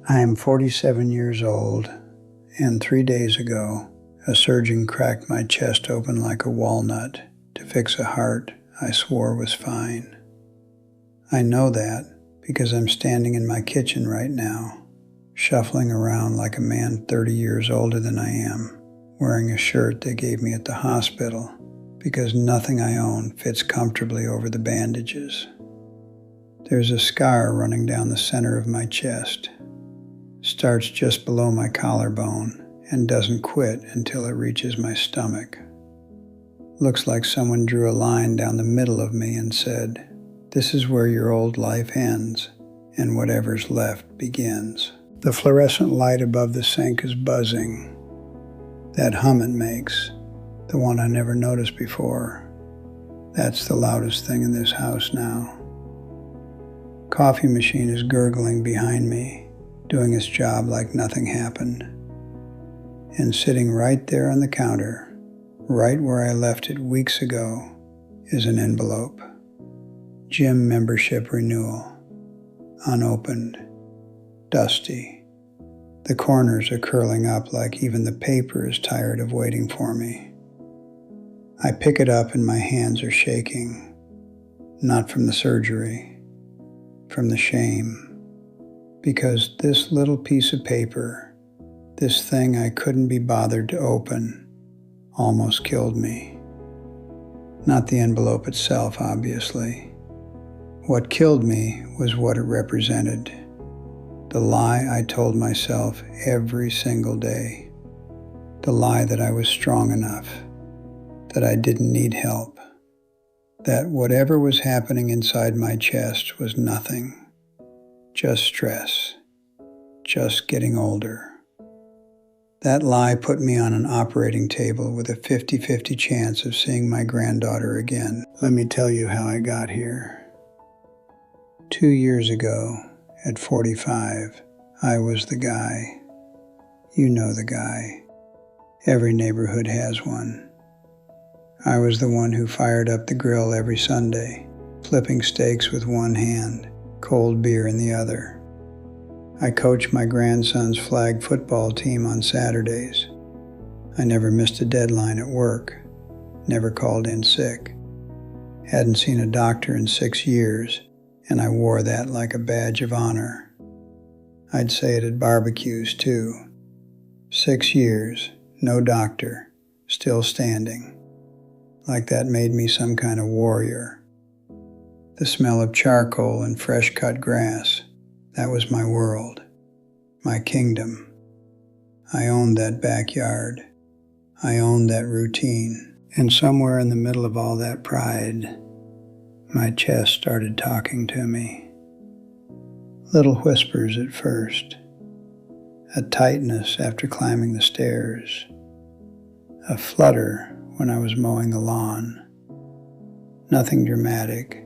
I am 47 years old, and 3 days ago, a surgeon cracked my chest open like a walnut to fix a heart I swore was fine. I know that because I'm standing in my kitchen right now, shuffling around like a man 30 years older than I am, wearing a shirt they gave me at the hospital because nothing I own fits comfortably over the bandages. There's a scar running down the center of my chest. Starts just below my collarbone and doesn't quit until it reaches my stomach. Looks like someone drew a line down the middle of me and said, "This is where your old life ends and whatever's left begins." The fluorescent light above the sink is buzzing. That hum it makes, the one I never noticed before, that's the loudest thing in this house now. Coffee machine is gurgling behind me, doing its job like nothing happened. And sitting right there on the counter, right where I left it weeks ago, is an envelope. Gym membership renewal. Unopened. Dusty. The corners are curling up like even the paper is tired of waiting for me. I pick it up and my hands are shaking. Not from the surgery, from the shame. Because this little piece of paper, this thing I couldn't be bothered to open, almost killed me. Not the envelope itself, obviously. What killed me was what it represented. The lie I told myself every single day. The lie that I was strong enough, that I didn't need help, that whatever was happening inside my chest was nothing. Just stress, just getting older. That lie put me on an operating table with a 50-50 chance of seeing my granddaughter again. Let me tell you how I got here. 2 years ago, at 45, I was the guy. You know the guy. Every neighborhood has one. I was the one who fired up the grill every Sunday, flipping steaks with one hand, cold beer in the other. I coached my grandson's flag football team on Saturdays. I never missed a deadline at work, never called in sick. Hadn't seen a doctor in 6 years, and I wore that like a badge of honor. I'd say it at barbecues too. 6 years, no doctor, still standing. Like that made me some kind of warrior. The smell of charcoal and fresh cut grass, that was my world, my kingdom. I owned that backyard. I owned that routine. And somewhere in the middle of all that pride, my chest started talking to me. Little whispers at first, a tightness after climbing the stairs, a flutter when I was mowing the lawn. Nothing dramatic.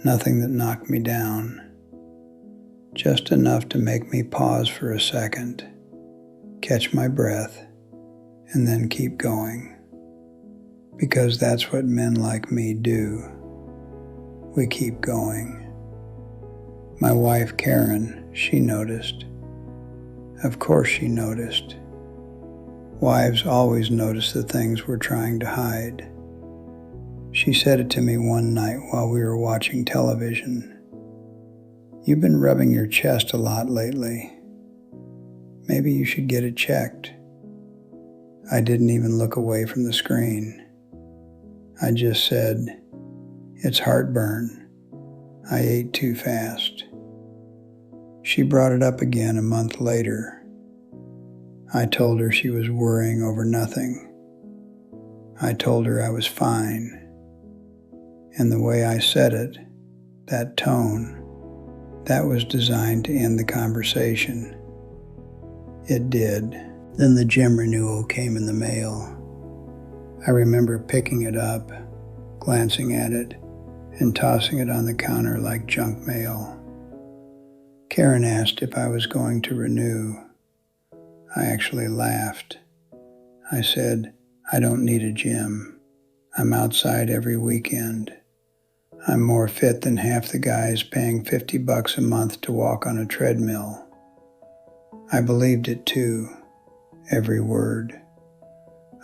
Nothing that knocked me down, just enough to make me pause for a second, catch my breath, and then keep going. Because that's what men like me do. We keep going. My wife, Karen, she noticed. Of course she noticed. Wives always notice the things we're trying to hide. She said it to me one night while we were watching television. "You've been rubbing your chest a lot lately. Maybe you should get it checked." I didn't even look away from the screen. I just said, "It's heartburn. I ate too fast." She brought it up again a month later. I told her she was worrying over nothing. I told her I was fine. And the way I said it, that tone, that was designed to end the conversation. It did. Then the gym renewal came in the mail. I remember picking it up, glancing at it, and tossing it on the counter like junk mail. Karen asked if I was going to renew. I actually laughed. I said, "I don't need a gym. I'm outside every weekend. I'm more fit than half the guys paying $50 a month to walk on a treadmill. I believed it too, every word.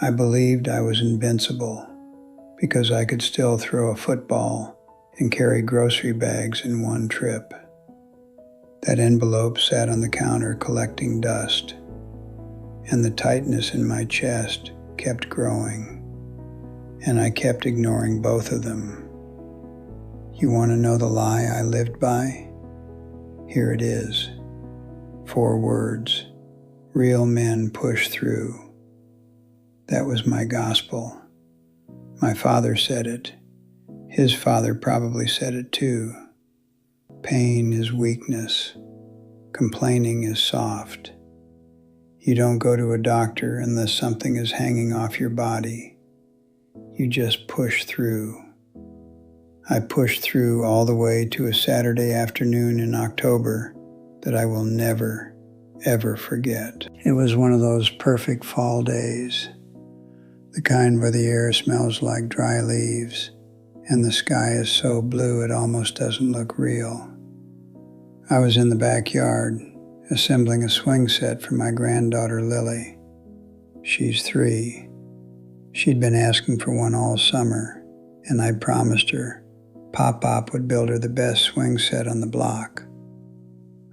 I believed I was invincible because I could still throw a football and carry grocery bags in one trip. That envelope sat on the counter collecting dust, and the tightness in my chest kept growing, and I kept ignoring both of them. You want to know the lie I lived by? Here it is. 4 words. Real men push through. That was my gospel. My father said it. His father probably said it too. Pain is weakness. Complaining is soft. You don't go to a doctor unless something is hanging off your body. You just push through. I pushed through all the way to a Saturday afternoon in October that I will never, ever forget. It was one of those perfect fall days, the kind where the air smells like dry leaves and the sky is so blue it almost doesn't look real. I was in the backyard assembling a swing set for my granddaughter Lily. She's 3. She'd been asking for one all summer, and I'd promised her Pop-Pop would build her the best swing set on the block.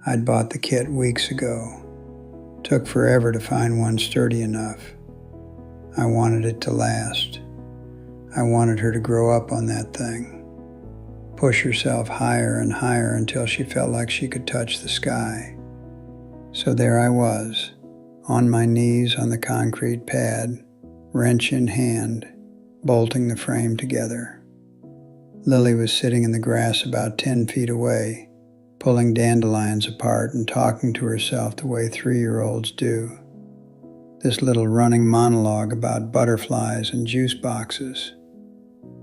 I'd bought the kit weeks ago. Took forever to find one sturdy enough. I wanted it to last. I wanted her to grow up on that thing. Push herself higher and higher until she felt like she could touch the sky. So there I was, on my knees on the concrete pad, wrench in hand, bolting the frame together. Lily was sitting in the grass about 10 feet away, pulling dandelions apart and talking to herself the way 3-year-olds do. This little running monologue about butterflies and juice boxes.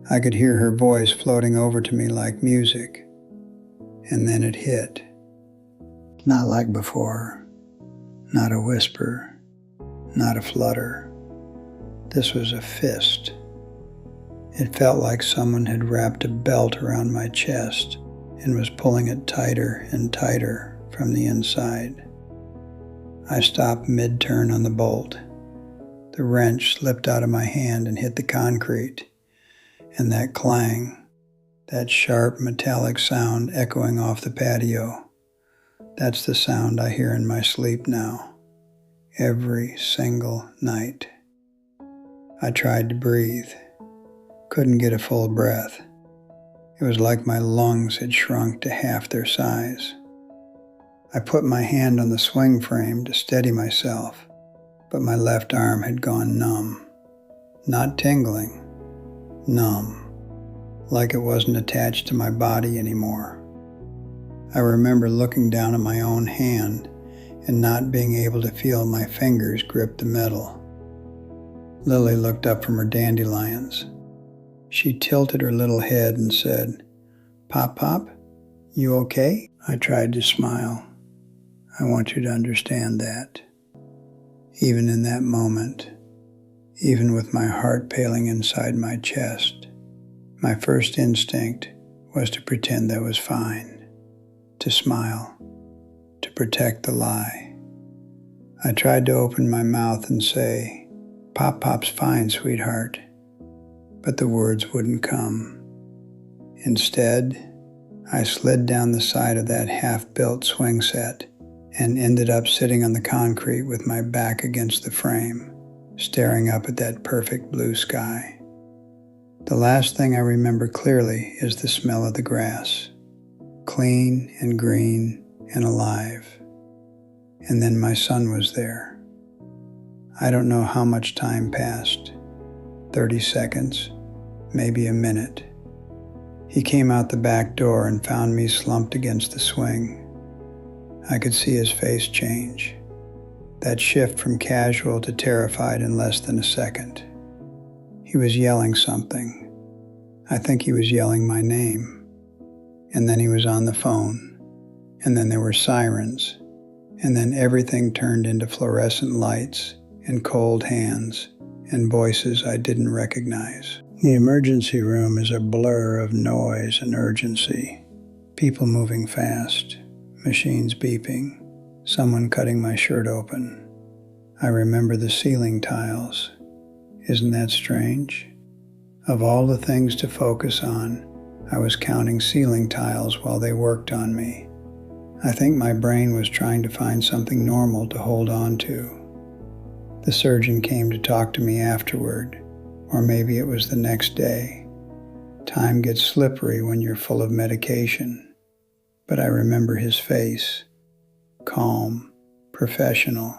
I could hear her voice floating over to me like music, and then it hit. Not like before, not a whisper, not a flutter. This was a fist. It felt like someone had wrapped a belt around my chest and was pulling it tighter and tighter from the inside. I stopped mid-turn on the bolt. The wrench slipped out of my hand and hit the concrete, and that clang, that sharp metallic sound echoing off the patio, that's the sound I hear in my sleep now, every single night. I tried to breathe. Couldn't get a full breath. It was like my lungs had shrunk to half their size. I put my hand on the swing frame to steady myself, but my left arm had gone numb. Not tingling, numb, like it wasn't attached to my body anymore. I remember looking down at my own hand and not being able to feel my fingers grip the metal. Lily looked up from her dandelions. She tilted her little head and said, "Pop-Pop, you okay?" I tried to smile. I want you to understand that. Even in that moment, even with my heart paling inside my chest, my first instinct was to pretend I was fine, to smile, to protect the lie. I tried to open my mouth and say, "Pop-Pop's fine, sweetheart," but the words wouldn't come. Instead, I slid down the side of that half-built swing set and ended up sitting on the concrete with my back against the frame, staring up at that perfect blue sky. The last thing I remember clearly is the smell of the grass, clean and green and alive. And then my son was there. I don't know how much time passed. 30 seconds, maybe a minute. He came out the back door and found me slumped against the swing. I could see his face change. That shift from casual to terrified in less than a second. He was yelling something. I think he was yelling my name. And then he was on the phone. And then there were sirens. And then everything turned into fluorescent lights and cold hands and voices I didn't recognize. The emergency room is a blur of noise and urgency. People moving fast, machines beeping, someone cutting my shirt open. I remember the ceiling tiles. Isn't that strange? Of all the things to focus on, I was counting ceiling tiles while they worked on me. I think my brain was trying to find something normal to hold on to. The surgeon came to talk to me afterward, or maybe it was the next day. Time gets slippery when you're full of medication, but I remember his face, calm, professional,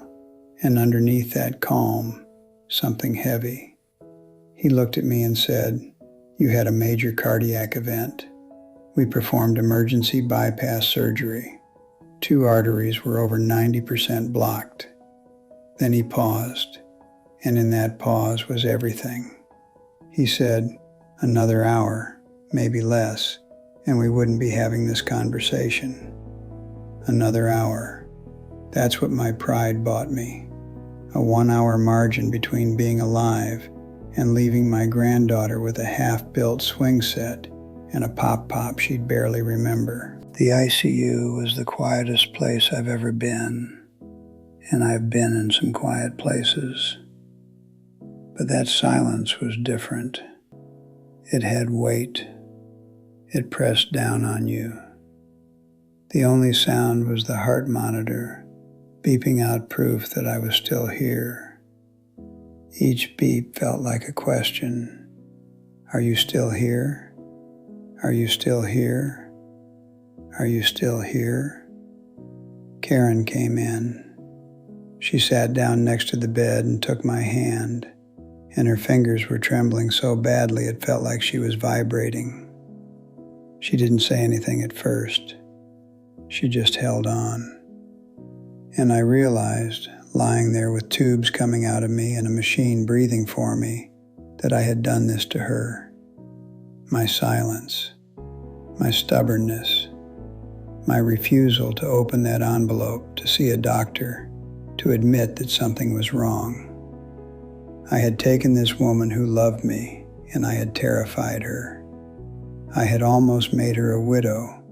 and underneath that calm, something heavy. He looked at me and said, "You had a major cardiac event. We performed emergency bypass surgery. 2 arteries were over 90% blocked." Then he paused, and in that pause was everything. He said, "Another hour, maybe less, and we wouldn't be having this conversation." Another hour. That's what my pride bought me. A 1-hour margin between being alive and leaving my granddaughter with a half-built swing set and a pop-pop she'd barely remember. The ICU was the quietest place I've ever been, and I've been in some quiet places. But that silence was different. It had weight. It pressed down on you. The only sound was the heart monitor, beeping out proof that I was still here. Each beep felt like a question. Are you still here? Are you still here? Are you still here? Karen came in. She sat down next to the bed and took my hand, and her fingers were trembling so badly it felt like she was vibrating. She didn't say anything at first. She just held on. And I realized, lying there with tubes coming out of me and a machine breathing for me, that I had done this to her. My silence, my stubbornness, my refusal to open that envelope to see a doctor, to admit that something was wrong. I had taken this woman who loved me, and I had terrified her. I had almost made her a widow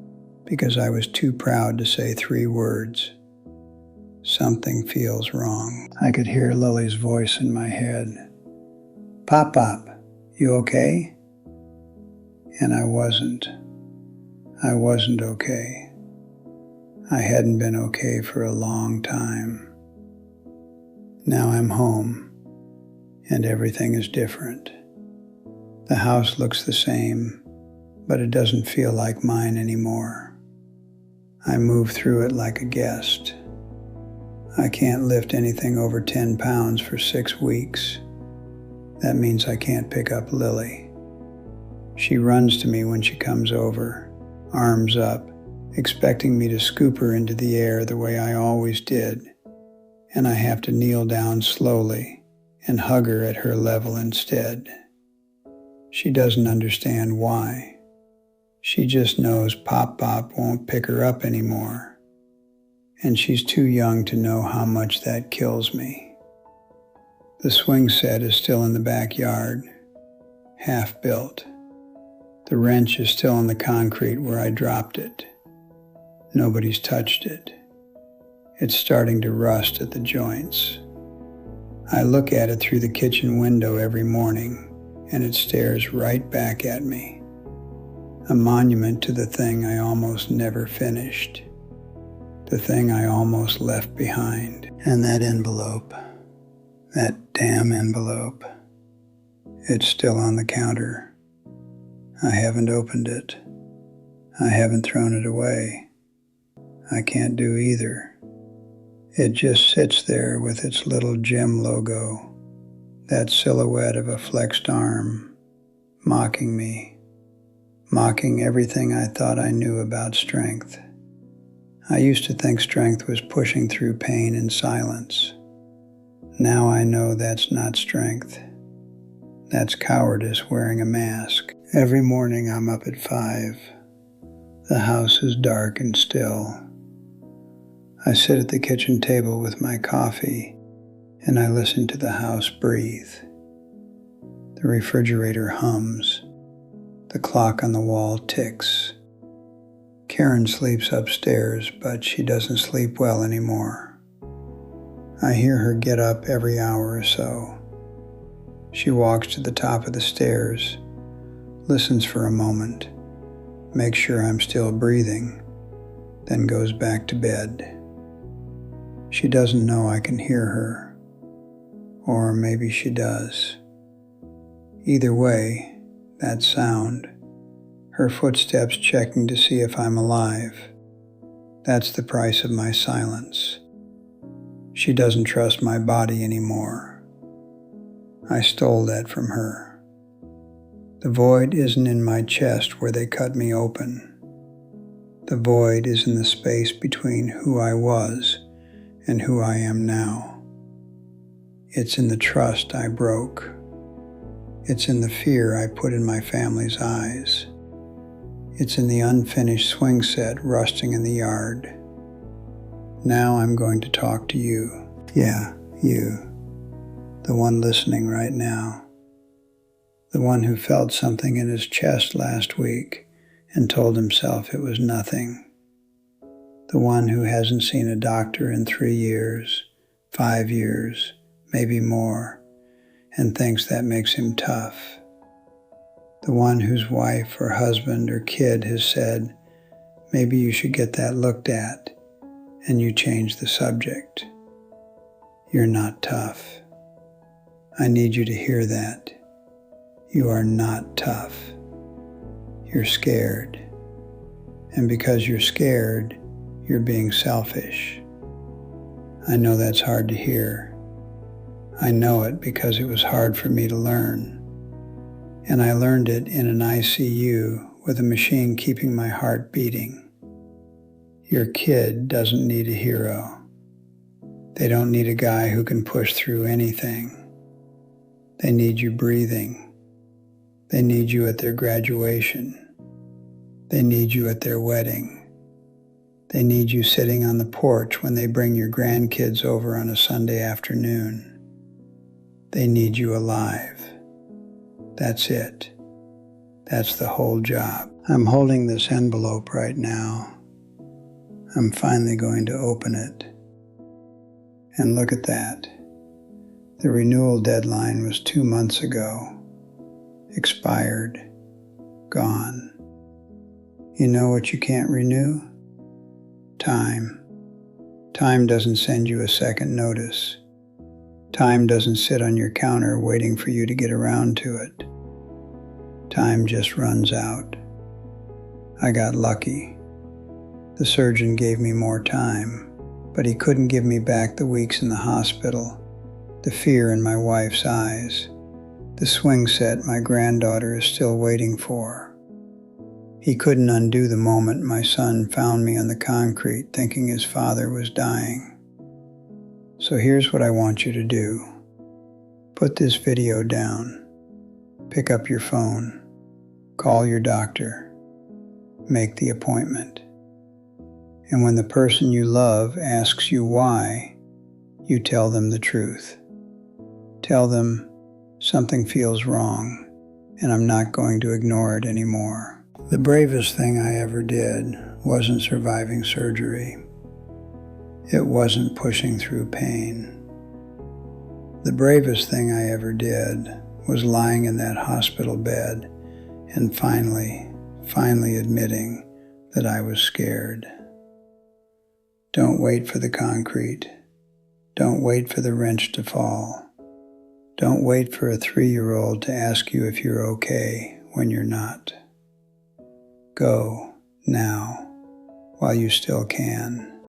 because I was too proud to say 3 words. Something feels wrong. I could hear Lily's voice in my head. "Pop-Pop, you okay?" And I wasn't. I wasn't okay. I hadn't been okay for a long time. Now I'm home, and everything is different. The house looks the same, but it doesn't feel like mine anymore. I move through it like a guest. I can't lift anything over 10 pounds for 6 weeks. That means I can't pick up Lily. She runs to me when she comes over, arms up, expecting me to scoop her into the air the way I always did, and I have to kneel down slowly and hug her at her level instead. She doesn't understand why. She just knows Pop-Pop won't pick her up anymore, and she's too young to know how much that kills me. The swing set is still in the backyard, half built. The wrench is still in the concrete where I dropped it. Nobody's touched it. It's starting to rust at the joints. I look at it through the kitchen window every morning, and it stares right back at me. A monument to the thing I almost never finished. The thing I almost left behind. And that envelope, that damn envelope, it's still on the counter. I haven't opened it. I haven't thrown it away. I can't do either. It just sits there with its little gem logo, that silhouette of a flexed arm, mocking me, mocking everything I thought I knew about strength. I used to think strength was pushing through pain in silence. Now I know that's not strength. That's cowardice wearing a mask. Every morning I'm up at 5. The house is dark and still. I sit at the kitchen table with my coffee, and I listen to the house breathe. The refrigerator hums. The clock on the wall ticks. Karen sleeps upstairs, but she doesn't sleep well anymore. I hear her get up every hour or so. She walks to the top of the stairs, listens for a moment, makes sure I'm still breathing, then goes back to bed. She doesn't know I can hear her, or maybe she does. Either way, that sound, her footsteps checking to see if I'm alive, that's the price of my silence. She doesn't trust my body anymore. I stole that from her. The void isn't in my chest where they cut me open. The void is in the space between who I was and who I am now. It's in the trust I broke. It's in the fear I put in my family's eyes. It's in the unfinished swing set rusting in the yard. Now I'm going to talk to you. Yeah, you. The one listening right now. The one who felt something in his chest last week and told himself it was nothing. The one who hasn't seen a doctor in 3 years, 5 years, maybe more, and thinks that makes him tough. The one whose wife or husband or kid has said, maybe you should get that looked at, and you change the subject. You're not tough. I need you to hear that. You are not tough. You're scared. And because you're scared, you're being selfish. I know that's hard to hear. I know it because it was hard for me to learn. And I learned it in an ICU with a machine keeping my heart beating. Your kid doesn't need a hero. They don't need a guy who can push through anything. They need you breathing. They need you at their graduation. They need you at their wedding. They need you sitting on the porch when they bring your grandkids over on a Sunday afternoon. They need you alive. That's it. That's the whole job. I'm holding this envelope right now. I'm finally going to open it. And look at that. The renewal deadline was 2 months ago. Expired. Gone. You know what you can't renew? Time. Time doesn't send you a second notice. Time doesn't sit on your counter waiting for you to get around to it. Time just runs out. I got lucky. The surgeon gave me more time, but he couldn't give me back the weeks in the hospital, the fear in my wife's eyes, the swing set my granddaughter is still waiting for. He couldn't undo the moment my son found me on the concrete thinking his father was dying. So here's what I want you to do. Put this video down. Pick up your phone. Call your doctor. Make the appointment. And when the person you love asks you why, you tell them the truth. Tell them something feels wrong, and I'm not going to ignore it anymore. The bravest thing I ever did wasn't surviving surgery. It wasn't pushing through pain. The bravest thing I ever did was lying in that hospital bed and finally admitting that I was scared. Don't wait for the concrete. Don't wait for the wrench to fall. Don't wait for a 3-year-old to ask you if you're okay when you're not. Go now while you still can.